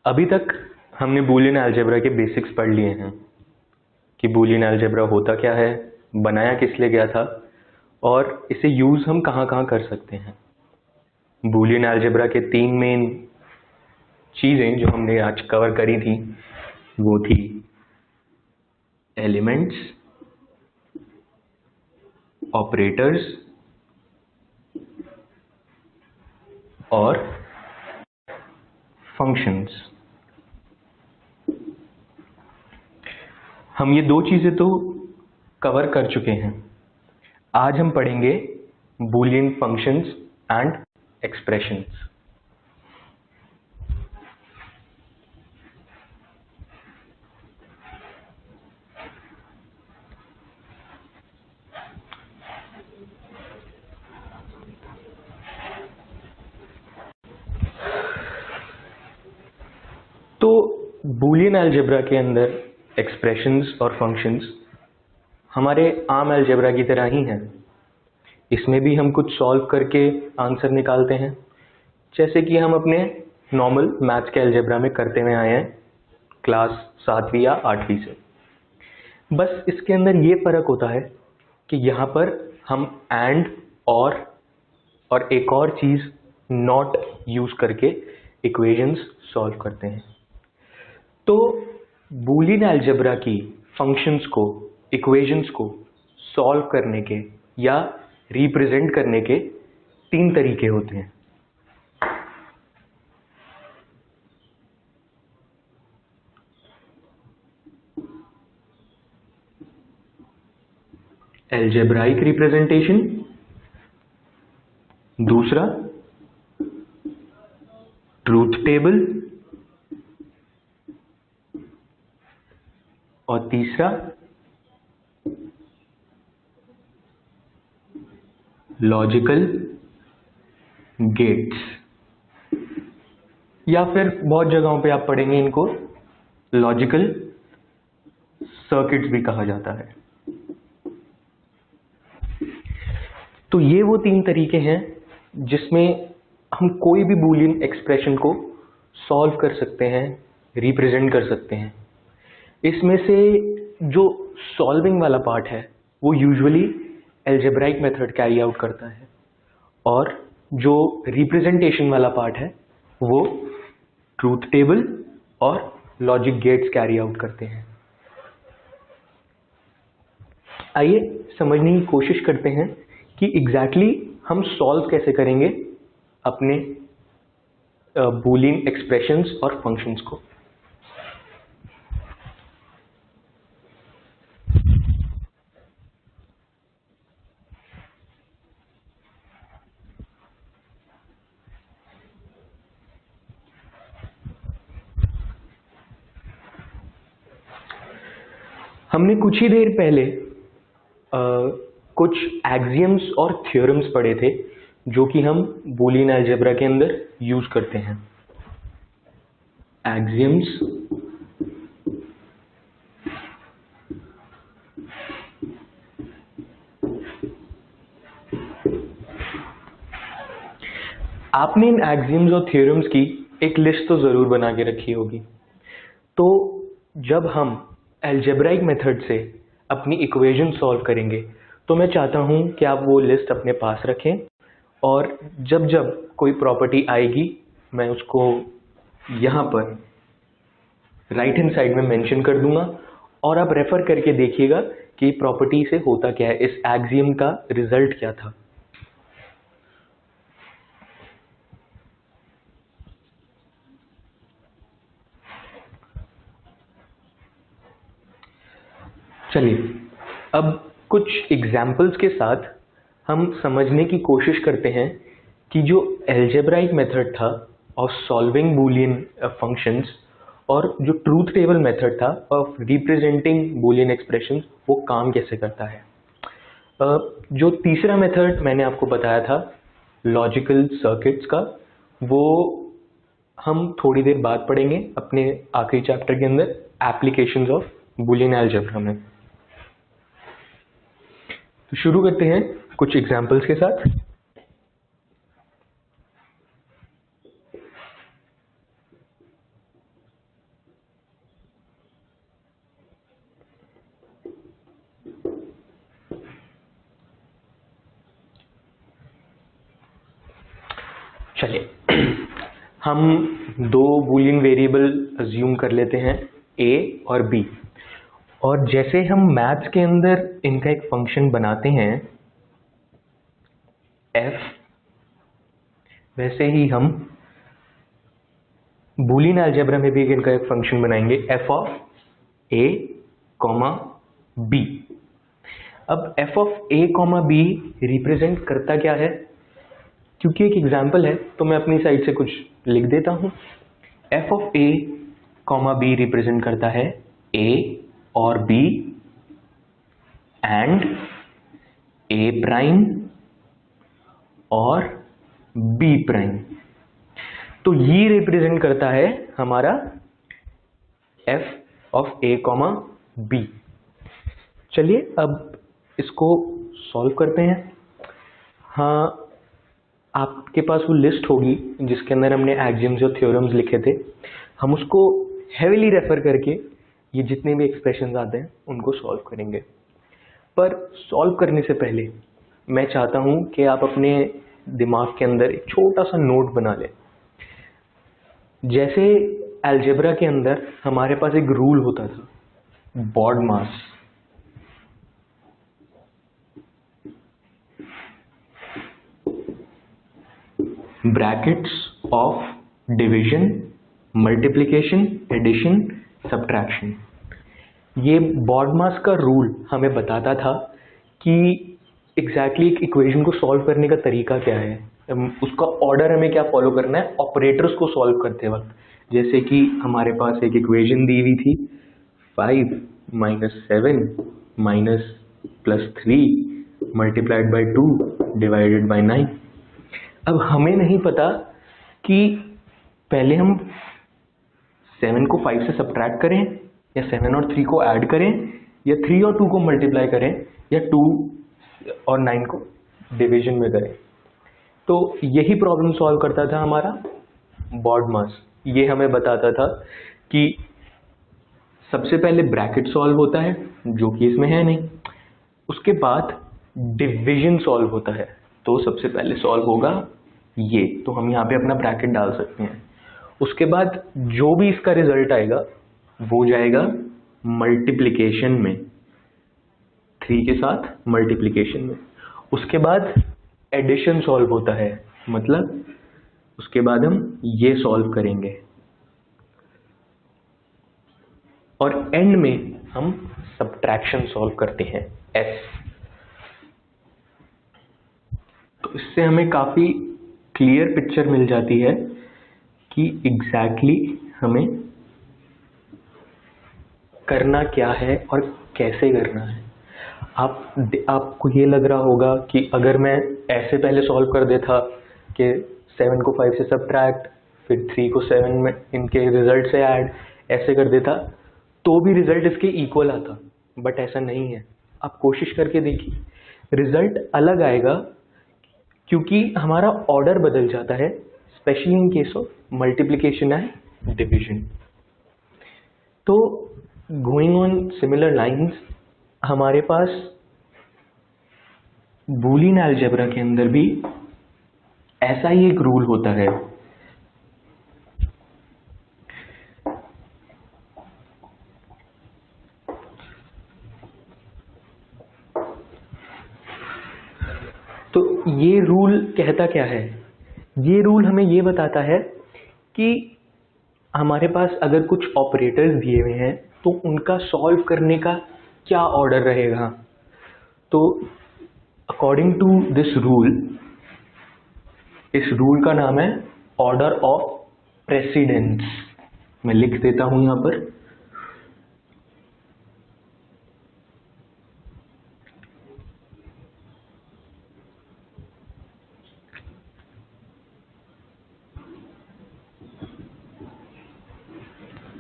अभी तक हमने बूलियन अलजेब्रा के बेसिक्स पढ़ लिए हैं कि बूलियन अलजेब्रा होता क्या है, बनाया किस लिए गया था और इसे यूज़ हम कहाँ कहाँ कर सकते हैं। बूलियन अलजेब्रा के तीन मेन चीज़ें जो हमने आज कवर करी थी वो थी एलिमेंट्स, ऑपरेटर्स और फंक्शंस। हम ये दो चीज़ें तो कवर कर चुके हैं। आज हम पढ़ेंगे बूलियन फंक्शंस एंड एक्सप्रेशंस। तो बूलियन अलजेब्रा के अंदर एक्सप्रेशंस और फंक्शंस हमारे आम अलजेब्रा की तरह ही हैं। इसमें भी हम कुछ सॉल्व करके आंसर निकालते हैं, जैसे कि हम अपने नॉर्मल मैथ्स के अलजेब्रा में करते हुए आए हैं क्लास 7वीं या 8वीं से। बस इसके अंदर ये फ़र्क होता है कि यहाँ पर हम एंड और एक और चीज़ नॉट यूज़ करके इक्वेशंस सॉल्व करते हैं। तो बूलियन अलजेब्रा की फंक्शंस को, इक्वेशंस को सॉल्व करने के या रिप्रेजेंट करने के तीन तरीके होते हैं। अलजेब्राइक रिप्रेजेंटेशन, दूसरा ट्रूथ टेबल और तीसरा लॉजिकल गेट्स, या फिर बहुत जगहों पे आप पढ़ेंगे इनको लॉजिकल सर्किट्स भी कहा जाता है। तो ये वो तीन तरीके हैं जिसमें हम कोई भी बूलियन एक्सप्रेशन को सॉल्व कर सकते हैं, रिप्रेजेंट कर सकते हैं। इसमें से जो सॉल्विंग वाला पार्ट है वो usually algebraic method carry out करता है और जो रिप्रेजेंटेशन वाला पार्ट है वो ट्रूथ टेबल और लॉजिक गेट्स कैरी आउट करते हैं। आइए समझने की कोशिश करते हैं कि एग्जैक्टली हम सॉल्व कैसे करेंगे अपने बूलियन एक्सप्रेशंस और फंक्शंस को। हमने कुछ ही देर पहले कुछ एक्सियम्स और थ्योरम्स पढ़े थे जो कि हम बूलियन अलजेब्रा के अंदर यूज करते हैं। एक्सियम्स आपने इन एक्सियम्स और थ्योरम्स की एक लिस्ट तो जरूर बना के रखी होगी। तो जब हम अलजेब्राइक मेथड से अपनी इक्वेशन सॉल्व करेंगे तो मैं चाहता हूं कि आप वो लिस्ट अपने पास रखें और जब जब कोई प्रॉपर्टी आएगी मैं उसको यहाँ पर राइट हैंड साइड में मेंशन कर दूंगा और आप रेफर करके देखिएगा कि प्रॉपर्टी से होता क्या है, इस एक्सियम का रिजल्ट क्या था। चलिए अब कुछ एग्जाम्पल्स के साथ हम समझने की कोशिश करते हैं कि जो अलजेब्राइक मेथड था ऑफ सॉल्विंग बूलियन फंक्शंस और जो ट्रूथ टेबल मेथड था ऑफ रिप्रेजेंटिंग बूलियन एक्सप्रेशंस वो काम कैसे करता है। जो तीसरा मेथड मैंने आपको बताया था लॉजिकल सर्किट्स का, वो हम थोड़ी देर बाद पढ़ेंगे अपने आखिरी चैप्टर के अंदर एप्लीकेशंस ऑफ बूलियन अलजेब्रा में। तो शुरू करते हैं कुछ एग्जाम्पल्स के साथ। चलिए हम दो बूलियन वेरिएबल अज्यूम कर लेते हैं a और b, और जैसे हम मैथ्स के अंदर इनका एक फंक्शन बनाते हैं f, वैसे ही हम बूलियन अलजेब्रा में भी इनका एक फंक्शन बनाएंगे f ऑफ a, b। अब f of a, b represent करता क्या है? क्योंकि एक एग्जाम्पल है तो मैं अपनी साइड से कुछ लिख देता हूं। f of a, b represent करता है a और b एंड a प्राइम और b प्राइम। तो ये रिप्रेजेंट करता है हमारा f ऑफ a, b। चलिए अब इसको सॉल्व करते हैं। हाँ, आपके पास वो लिस्ट होगी जिसके अंदर हमने एक्सियम्स और थ्योरम्स लिखे थे। हम उसको हेविली रेफर करके ये जितने भी एक्सप्रेशंस आते हैं उनको सॉल्व करेंगे। पर सॉल्व करने से पहले मैं चाहता हूं कि आप अपने दिमाग के अंदर एक छोटा सा नोट बना लें। जैसे अलजेब्रा के अंदर हमारे पास एक रूल होता था, BODMAS। Brackets of division, multiplication, addition, subtraction. ये BODMAS का रूल हमें बताता था कि एग्जैक्टली एक इक्वेशन को सॉल्व करने का तरीका क्या है, उसका ऑर्डर हमें क्या फॉलो करना है ऑपरेटर्स को सॉल्व करते वक्त। जैसे कि हमारे पास एक इक्वेशन दी हुई थी 5 - 7 - +3 मल्टीप्लाइड बाई 2 डिवाइडेड बाई 9। अब हमें नहीं पता कि पहले हम 7 को 5 से सब्ट्रैक्ट करें या 7 और 3 को ऐड करें या 3 और 2 को मल्टीप्लाई करें या 2 और 9 को डिवीजन में करें। तो यही प्रॉब्लम सॉल्व करता था हमारा BODMAS। ये हमें बताता था कि सबसे पहले ब्रैकेट सॉल्व होता है, जो कि इसमें है नहीं। उसके बाद डिवीजन सॉल्व होता है, तो सबसे पहले सॉल्व होगा ये, तो हम यहाँ पे अपना ब्रैकेट डाल सकते हैं। उसके बाद जो भी इसका रिजल्ट आएगा वो जाएगा मल्टीप्लिकेशन में, 3 के साथ मल्टीप्लिकेशन में। उसके बाद एडिशन सॉल्व होता है, मतलब उसके बाद हम ये सॉल्व करेंगे और एंड में हम सब्ट्रैक्शन सॉल्व करते हैं, S। तो इससे हमें काफी क्लियर पिक्चर मिल जाती है कि एग्जैक्टली हमें करना क्या है और कैसे करना है। आपको ये लग रहा होगा कि अगर मैं ऐसे पहले सॉल्व कर देता कि 7 को 5 से सब्ट्रैक्ट, फिर 3 को 7 में इनके रिजल्ट से ऐड, ऐसे कर देता तो भी रिजल्ट इसके इक्वल आता, बट ऐसा नहीं है। आप कोशिश करके देखिए, रिजल्ट अलग आएगा क्योंकि हमारा ऑर्डर बदल जाता है, specially in case of multiplication and division. तो गोइंग ऑन सिमिलर लाइंस, हमारे पास बूलियन अलजेब्रा के अंदर भी ऐसा ही एक रूल होता है। तो ये रूल कहता क्या है? ये रूल हमें ये बताता है कि हमारे पास अगर कुछ ऑपरेटर्स दिए हुए हैं तो उनका सॉल्व करने का क्या ऑर्डर रहेगा। तो अकॉर्डिंग टू दिस रूल, इस रूल का नाम है ऑर्डर ऑफ प्रेसिडेंस। मैं लिख देता हूं यहां पर,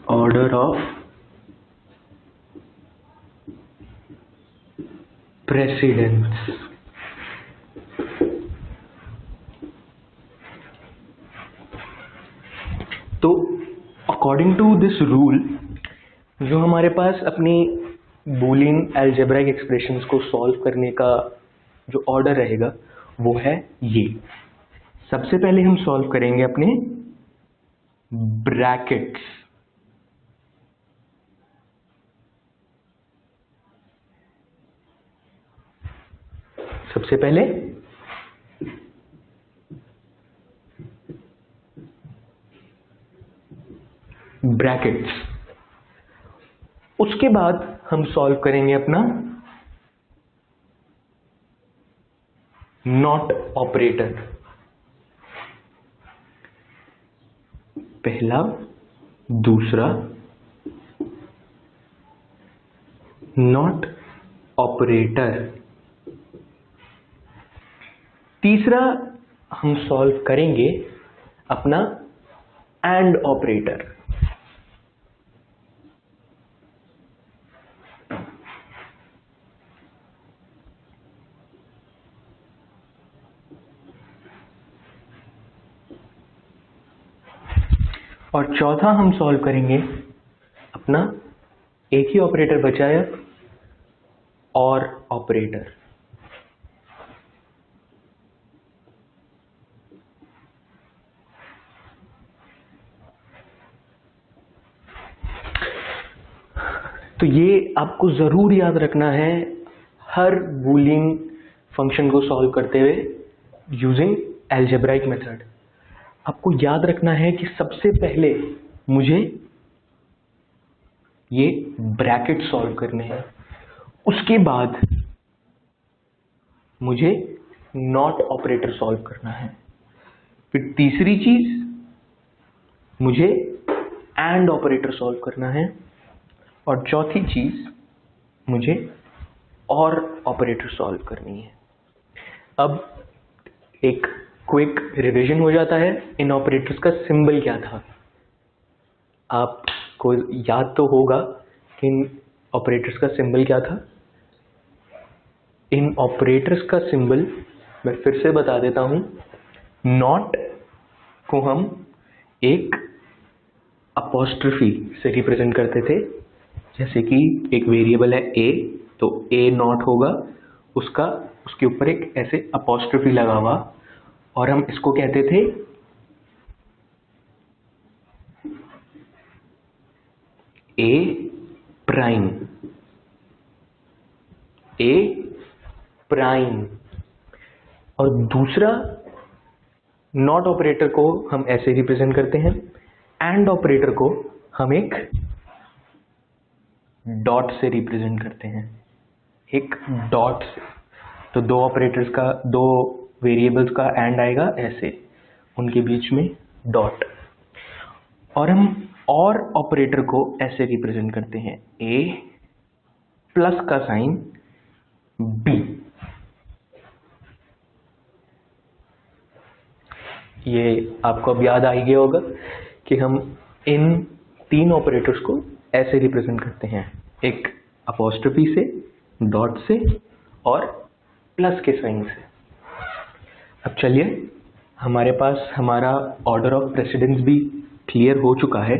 ऑर्डर ऑफ प्रेसिडेंस। तो अकॉर्डिंग टू दिस रूल, जो हमारे पास अपनी बूलियन अलजेब्राइक एक्सप्रेशंस को सॉल्व करने का जो ऑर्डर रहेगा वो है ये। सबसे पहले हम सॉल्व करेंगे अपने ब्रैकेट्स। सबसे पहले ब्रैकेट्स, उसके बाद हम सॉल्व करेंगे अपना नॉट ऑपरेटर। पहला, दूसरा, नॉट ऑपरेटर। तीसरा हम सॉल्व करेंगे अपना एंड ऑपरेटर। और चौथा हम सॉल्व करेंगे अपना, एक ही ऑपरेटर बचा है, और ऑपरेटर। तो ये आपको जरूर याद रखना है हर बूलियन फंक्शन को सॉल्व करते हुए यूजिंग अलजेब्राइक मेथड। आपको याद रखना है कि सबसे पहले मुझे ये ब्रैकेट सॉल्व करने हैं, उसके बाद मुझे नॉट ऑपरेटर सॉल्व करना है, फिर तीसरी चीज मुझे एंड ऑपरेटर सॉल्व करना है, और चौथी चीज मुझे और ऑपरेटर सॉल्व करनी है। अब एक क्विक रिवीजन हो जाता है, इन ऑपरेटर्स का सिंबल क्या था। आपको याद तो होगा कि इन ऑपरेटर्स का सिंबल क्या था। इन ऑपरेटर्स का सिंबल मैं फिर से बता देता हूं। नॉट को हम एक अपॉस्ट्रोफी से रिप्रेजेंट करते थे, जैसे कि एक वेरिएबल है a, तो a नॉट होगा, उसके ऊपर एक ऐसे अपॉस्ट्रोफी लगा हुआ, और हम इसको कहते थे a प्राइम। a prime. और दूसरा नॉट ऑपरेटर को हम ऐसे रिप्रेजेंट करते हैं, एंड ऑपरेटर को हम एक डॉट से रिप्रेजेंट करते हैं, एक डॉट से। तो दो ऑपरेटर्स का, दो वेरिएबल्स का एंड आएगा ऐसे, उनके बीच में डॉट। और हम और ऑपरेटर को ऐसे रिप्रेजेंट करते हैं, a प्लस का साइन b। ये आपको अब याद आ ही गया होगा कि हम इन तीन ऑपरेटर्स को ऐसे रिप्रेजेंट करते हैं, एक अपॉस्ट्रोफी से, डॉट से, और प्लस के साइन से। अब चलिए, हमारे पास हमारा ऑर्डर ऑफ प्रेसिडेंस भी क्लियर हो चुका है,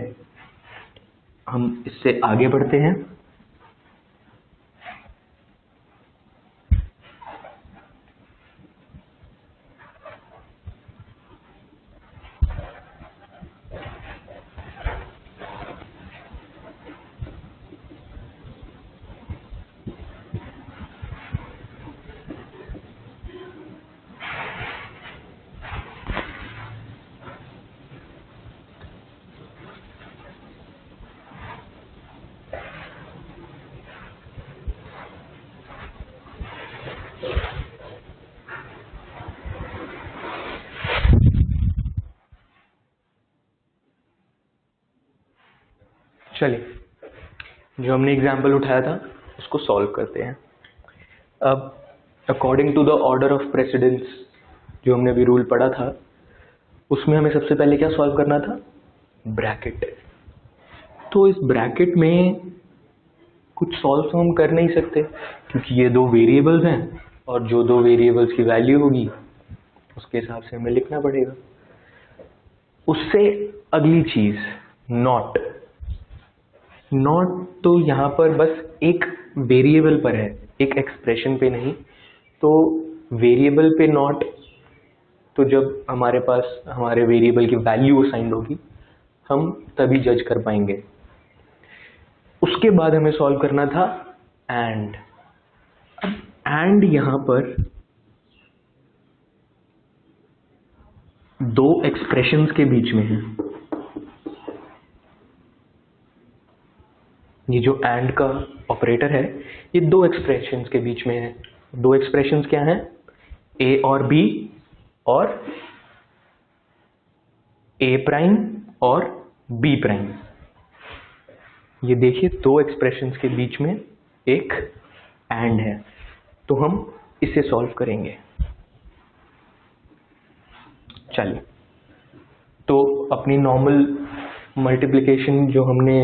हम इससे आगे बढ़ते हैं। चलिए, जो हमने एग्जाम्पल उठाया था उसको सॉल्व करते हैं। अब according to the order of precedence, जो हमने अभी रूल पढ़ा था, उसमें हमें सबसे पहले क्या सॉल्व करना था, ब्रैकेट। तो इस ब्रैकेट में कुछ सॉल्व तो हम कर नहीं सकते, क्योंकि ये दो वेरिएबल्स हैं, और जो दो वेरिएबल्स की वैल्यू होगी उसके हिसाब से हमें लिखना पड़ेगा। उससे अगली चीज नॉट। नॉट तो यहाँ पर बस एक वेरिएबल पर है, एक एक्सप्रेशन पे नहीं। तो वेरिएबल पे नॉट तो जब हमारे पास हमारे वेरिएबल की वैल्यू असाइंड होगी हम तभी जज कर पाएंगे। उसके बाद हमें सॉल्व करना था एंड। अब एंड यहां पर दो एक्सप्रेशंस के बीच में है। ये जो एंड का ऑपरेटर है ये दो एक्सप्रेशंस के बीच में है। दो एक्सप्रेशंस क्या हैं? ए और बी और ए प्राइम और बी प्राइम। ये देखिए दो एक्सप्रेशंस के बीच में एक एंड है, तो हम इसे सॉल्व करेंगे। चलिए, तो अपनी नॉर्मल मल्टीप्लिकेशन जो हमने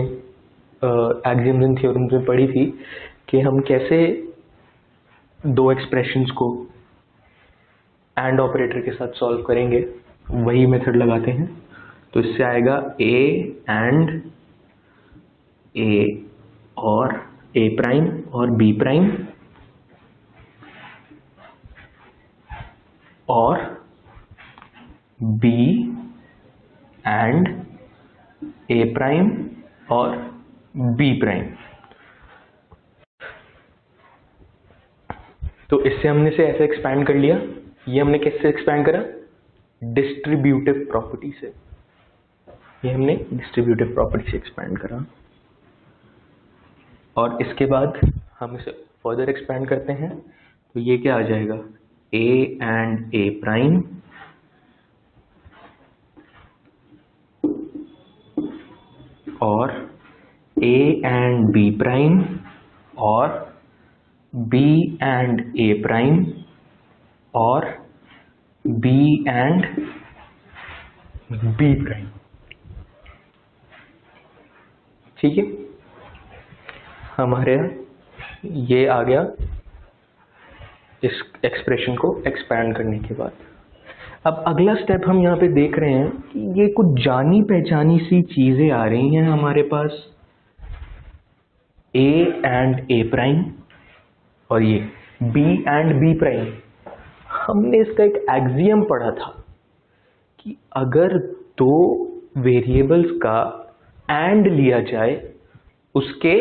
एक्सियम्स एंड थ्योरम्स में पढ़ी थी कि हम कैसे दो एक्सप्रेशंस को एंड ऑपरेटर के साथ सॉल्व करेंगे, वही मेथड लगाते हैं। तो इससे आएगा ए एंड ए और ए प्राइम और बी प्राइम और बी एंड ए प्राइम और बी प्राइम। तो इससे हमने से ऐसे एक्सपैंड कर लिया। ये हमने किससे एक्सपैंड करा? डिस्ट्रीब्यूटिव प्रॉपर्टी से। ये हमने डिस्ट्रीब्यूटिव प्रॉपर्टी से एक्सपैंड करा और इसके बाद हम इसे फर्दर एक्सपैंड करते हैं। तो ये क्या आ जाएगा? ए एंड ए प्राइम और ए एंड बी प्राइम और बी एंड ए प्राइम और बी एंड बी प्राइम। ठीक है, हमारे ये आ गया इस एक्सप्रेशन को एक्सपैंड करने के बाद। अब अगला स्टेप हम यहाँ पे देख रहे हैं कि ये कुछ जानी पहचानी सी चीजें आ रही हैं हमारे पास, ए एंड ए प्राइम और ये बी एंड बी प्राइम। हमने इसका एक एक्सियम पढ़ा था कि अगर दो वेरिएबल्स का एंड लिया जाए उसके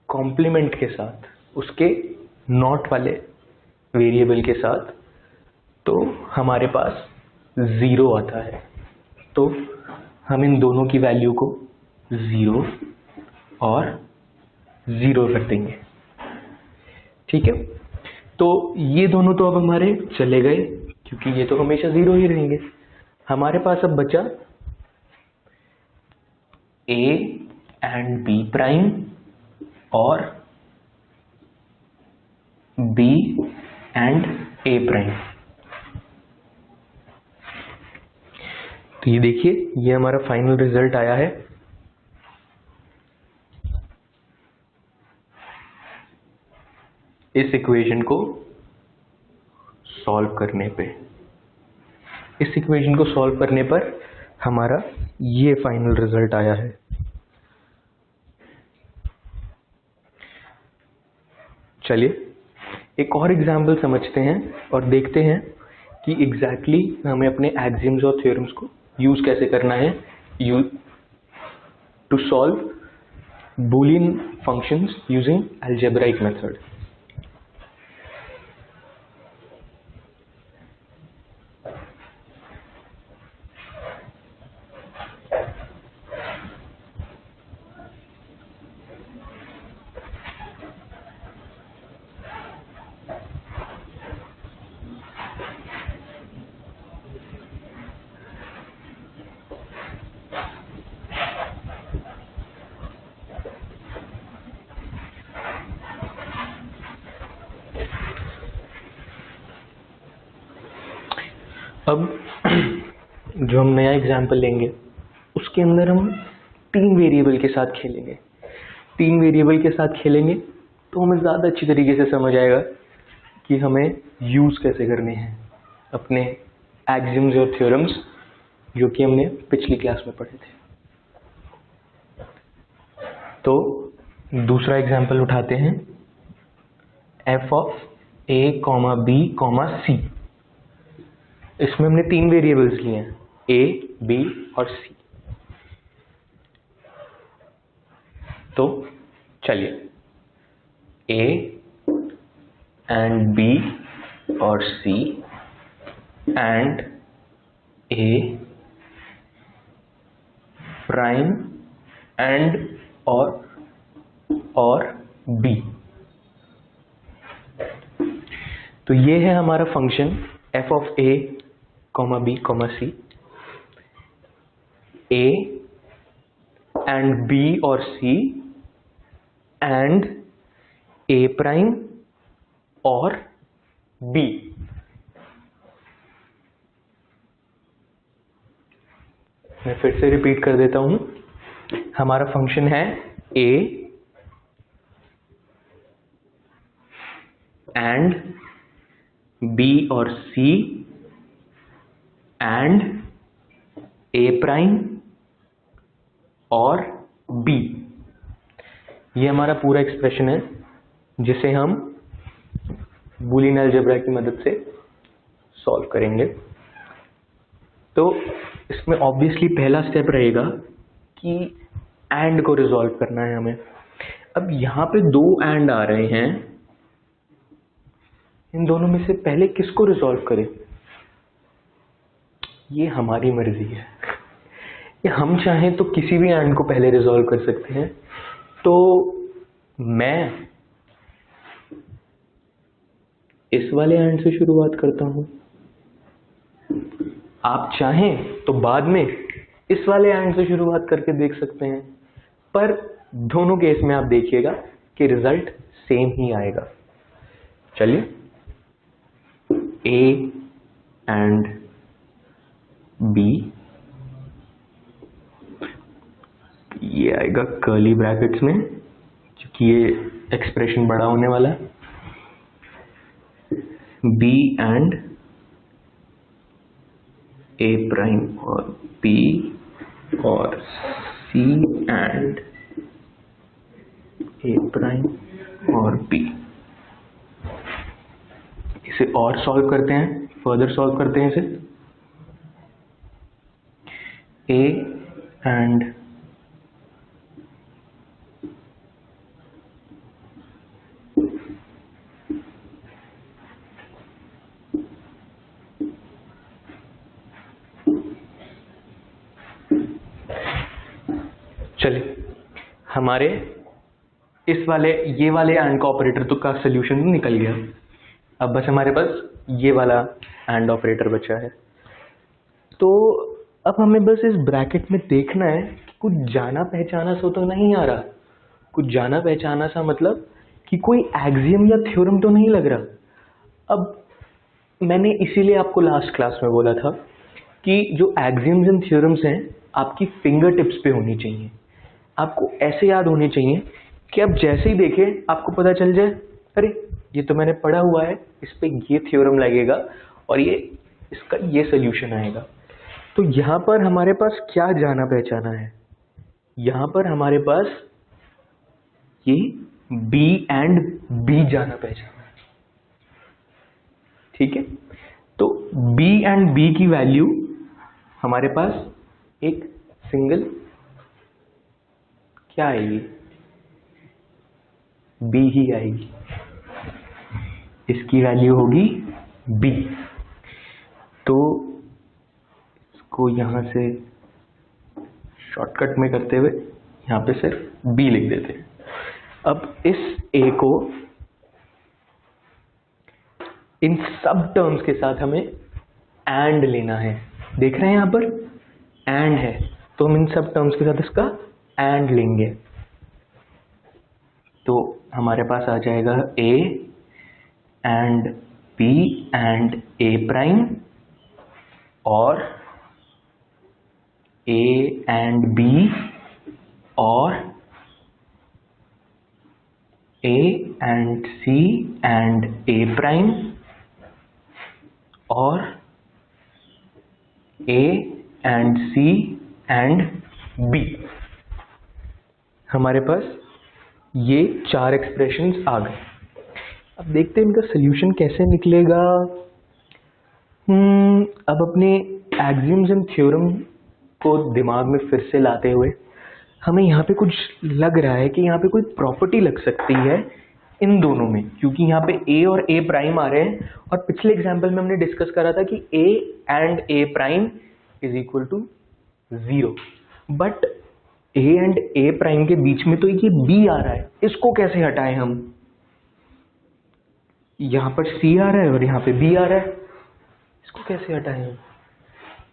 कॉम्प्लीमेंट के साथ, उसके नॉट वाले वेरिएबल के साथ, तो हमारे पास 0 आता है। तो हम इन दोनों की वैल्यू को 0 और 0 कर देंगे। ठीक है, तो ये दोनों तो अब हमारे चले गए क्योंकि ये तो हमेशा 0 ही रहेंगे। हमारे पास अब बचा ए एंड बी प्राइम और बी एंड ए प्राइम। तो ये देखिए, ये हमारा फाइनल रिजल्ट आया है। इस इक्वेशन को सॉल्व करने पे, इस इक्वेशन को सॉल्व करने पर हमारा ये फाइनल रिजल्ट आया है। चलिए एक और एग्जाम्पल समझते हैं और देखते हैं कि एग्जैक्टली हमें अपने एक्सियम्स और थ्योरम्स को यूज कैसे करना है to solve Boolean functions using algebraic method. अब जो हम नया एग्जाम्पल लेंगे उसके अंदर हम 3 वेरिएबल के साथ खेलेंगे। 3 वेरिएबल के साथ खेलेंगे तो हमें ज़्यादा अच्छी तरीके से समझ आएगा कि हमें यूज़ कैसे करने हैं अपने एक्सियम्स और थ्योरम्स जो कि हमने पिछली क्लास में पढ़े थे। तो दूसरा एग्जाम्पल उठाते हैं, f of A comma B comma C. इसमें हमने 3 वेरिएबल्स लिए हैं, ए, बी और सी। तो चलिए ए एंड बी और C and A prime and और बी। तो ये है हमारा function F of A comma B comma C. A and B और सी एंड ए प्राइम और बी। मैं फिर से रिपीट कर देता हूं, हमारा फंक्शन है ए एंड बी और सी एंड ए प्राइम और बी। ये हमारा पूरा एक्सप्रेशन है जिसे हम बूलियन अलजेब्रा की मदद से सॉल्व करेंगे। तो इसमें ऑब्वियसली पहला स्टेप रहेगा कि एंड को रिजॉल्व करना है हमें। अब यहां पे 2 एंड आ रहे हैं, इन दोनों में से पहले किसको रिजॉल्व करें, ये हमारी मर्जी है। या हम चाहें तो किसी भी एंड को पहले रिजॉल्व कर सकते हैं। तो मैं इस वाले एंड से शुरुआत करता हूं, आप चाहें तो बाद में इस वाले एंड से शुरुआत करके देख सकते हैं, पर दोनों केस में आप देखिएगा कि रिजल्ट सेम ही आएगा। चलिए ए एंड बी, ये आएगा कर्ली ब्रैकेट्स में क्योंकि ये एक्सप्रेशन बड़ा होने वाला है। बी एंड ए प्राइम और बी और सी एंड ए प्राइम और बी। इसे और सॉल्व करते हैं, फर्दर सॉल्व करते हैं इसे। ए एंड चलिए हमारे इस वाले ये वाले एंड का ऑपरेटर तो का सोल्यूशन निकल गया। अब बस हमारे पास ये वाला एंड ऑपरेटर बचा है। तो अब हमें बस इस ब्रैकेट में देखना है कि कुछ जाना पहचाना सा तो नहीं आ रहा। कुछ जाना पहचाना सा मतलब कि कोई एक्सियम या थ्योरम तो नहीं लग रहा। अब मैंने इसीलिए आपको लास्ट क्लास में बोला था कि जो एक्सियम्स एंड थ्योरम्स हैं आपकी फिंगर टिप्स पे होनी चाहिए। आपको ऐसे याद होने चाहिए कि आप जैसे ही देखें आपको पता चल जाए, अरे ये तो मैंने पढ़ा हुआ है, इस पे ये थ्योरम लगेगा और ये इसका ये सोल्यूशन आएगा। तो यहाँ पर हमारे पास क्या जाना पहचाना है, यहाँ पर हमारे पास ये B एंड B जाना पहचाना है। ठीक है, तो B एंड B की वैल्यू हमारे पास एक सिंगल क्या आएगी, B ही आएगी। इसकी वैल्यू होगी B। तो इसको यहां से शॉर्टकट में करते हुए यहां पे सिर्फ B लिख देते हैं। अब इस A को इन सब टर्म्स के साथ हमें एंड लेना है। देख रहे हैं यहां पर एंड है, तो हम इन सब टर्म्स के साथ इसका एंड लेंगे। तो हमारे पास आ जाएगा A and B and A prime और A एंड B और A and C and A prime और A and C and B। हमारे पास ये 4 एक्सप्रेशंस आ गए। अब देखते हैं इनका सोल्यूशन कैसे निकलेगा। अब अपने एक्सियम्स एंड थ्योरम को दिमाग में फिर से लाते हुए हमें यहाँ पे कुछ लग रहा है कि यहाँ पे कोई प्रॉपर्टी लग सकती है इन दोनों में, क्योंकि यहाँ पे a और a प्राइम आ रहे हैं और पिछले एग्जाम्पल में हमने डिस्कस करा था कि a and a prime is equal to 0, but a and a prime के बीच में तो ये b आ रहा है, इसको कैसे हटाएं हम? यहाँ पर c आ रहा है और यहाँ पे b आ रहा है, इसको कैसे हटाएं हम?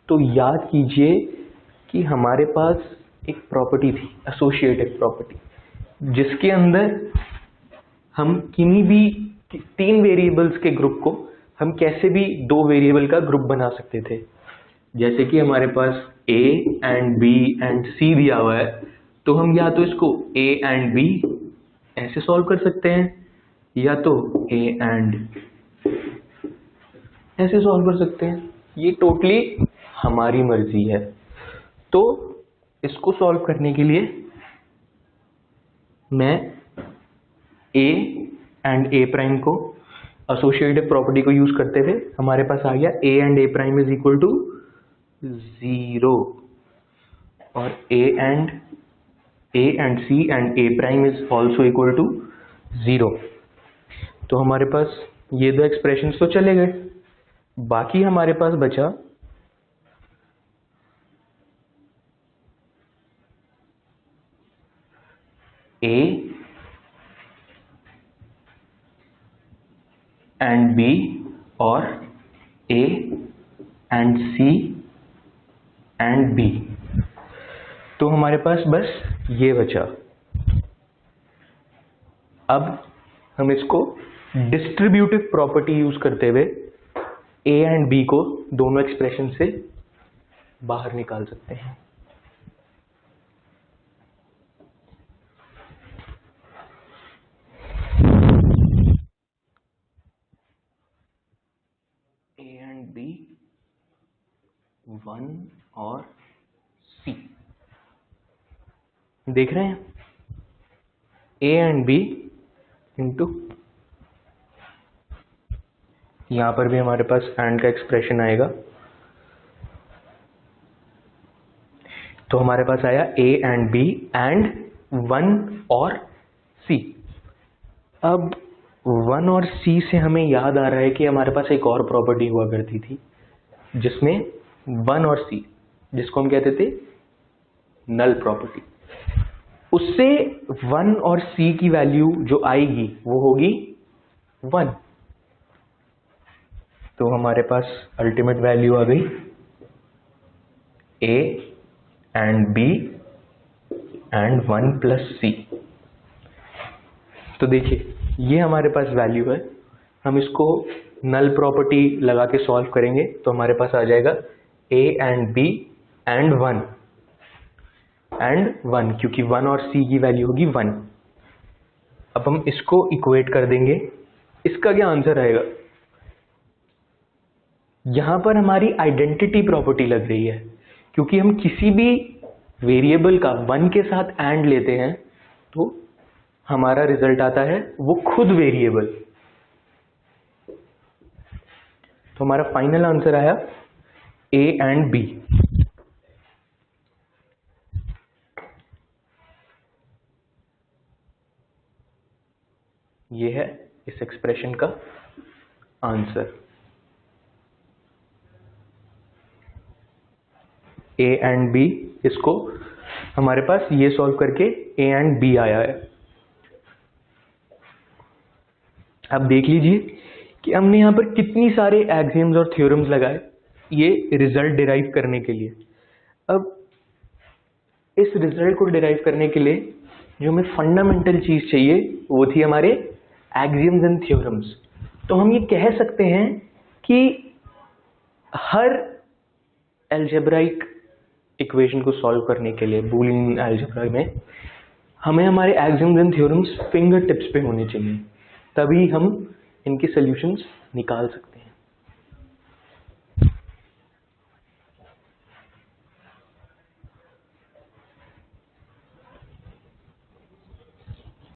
तो याद कीजिए कि हमारे पास एक प्रॉपर्टी थी, एसोसिएटिव प्रॉपर्टी, जिसके अंदर हम किन्हीं भी 3 वेरिएबल्स के ग्रुप को हम कैसे भी 2 वेरिएबल का ग्रुप बना सकते थे। जैसे कि हमारे पास a and b and c दिया हुआ है, तो हम या तो इसको a एंड b ऐसे सॉल्व कर सकते हैं, या तो a एंड ऐसे सॉल्व कर सकते हैं। ये टोटली हमारी मर्जी है। तो इसको सॉल्व करने के लिए मैं a एंड a प्राइम को एसोसिएटिव प्रॉपर्टी को यूज करते हुए हमारे पास आ गया a and a prime is equal to 0 और a and c and a prime is also equal to 0। तो हमारे पास ये 2 एक्सप्रेशंस तो चले गए, बाकी हमारे पास बचा a एंड b और a and c and b। तो हमारे पास बस ये बचा। अब हम इसको डिस्ट्रीब्यूटिव प्रॉपर्टी यूज करते हुए a एंड b को दोनों एक्सप्रेशन से बाहर निकाल सकते हैं। a एंड b 1 और c देख रहे हैं, a एंड b इंटू, यहां पर भी हमारे पास एंड का एक्सप्रेशन आएगा, तो हमारे पास आया a एंड b एंड 1 और c। अब 1 और c से हमें याद आ रहा है कि हमारे पास एक और प्रॉपर्टी हुआ करती थी, जिसमें 1 और c, जिसको हम कहते थे नल प्रॉपर्टी, उससे 1 और c की वैल्यू जो आएगी वो होगी 1। तो हमारे पास अल्टीमेट वैल्यू आ गई a and b and 1 plus c। तो देखिए ये हमारे पास वैल्यू है, हम इसको नल प्रॉपर्टी लगा के सॉल्व करेंगे तो हमारे पास आ जाएगा a एंड b एंड 1 क्योंकि 1 और c की वैल्यू होगी 1। अब हम इसको इक्वेट कर देंगे, इसका क्या आंसर आएगा? यहां पर हमारी आइडेंटिटी प्रॉपर्टी लग रही है, क्योंकि हम किसी भी वेरिएबल का 1 के साथ एंड लेते हैं तो हमारा रिजल्ट आता है वो खुद वेरिएबल। तो हमारा फाइनल आंसर आया a एंड b। ये है इस एक्सप्रेशन का आंसर। a एंड b, इसको हमारे पास ये सॉल्व करके a एंड b आया है। अब देख लीजिए कि हमने यहाँ पर कितनी सारे एक्सियम्स और थ्योरम्स लगाए ये रिजल्ट डिराइव करने के लिए। अब इस रिजल्ट को डिराइव करने के लिए जो हमें फंडामेंटल चीज चाहिए वो थी हमारे एक्सियम्स एंड थ्योरम्स। तो हम ये कह सकते हैं कि हर अलजेब्राइक इक्वेशन को सॉल्व करने के लिए बूलियन अलजेब्रा में हमें हमारे axioms and theorems finger tips पे होने चाहिए, तभी हम इनके सॉल्यूशंस निकाल सकते हैं।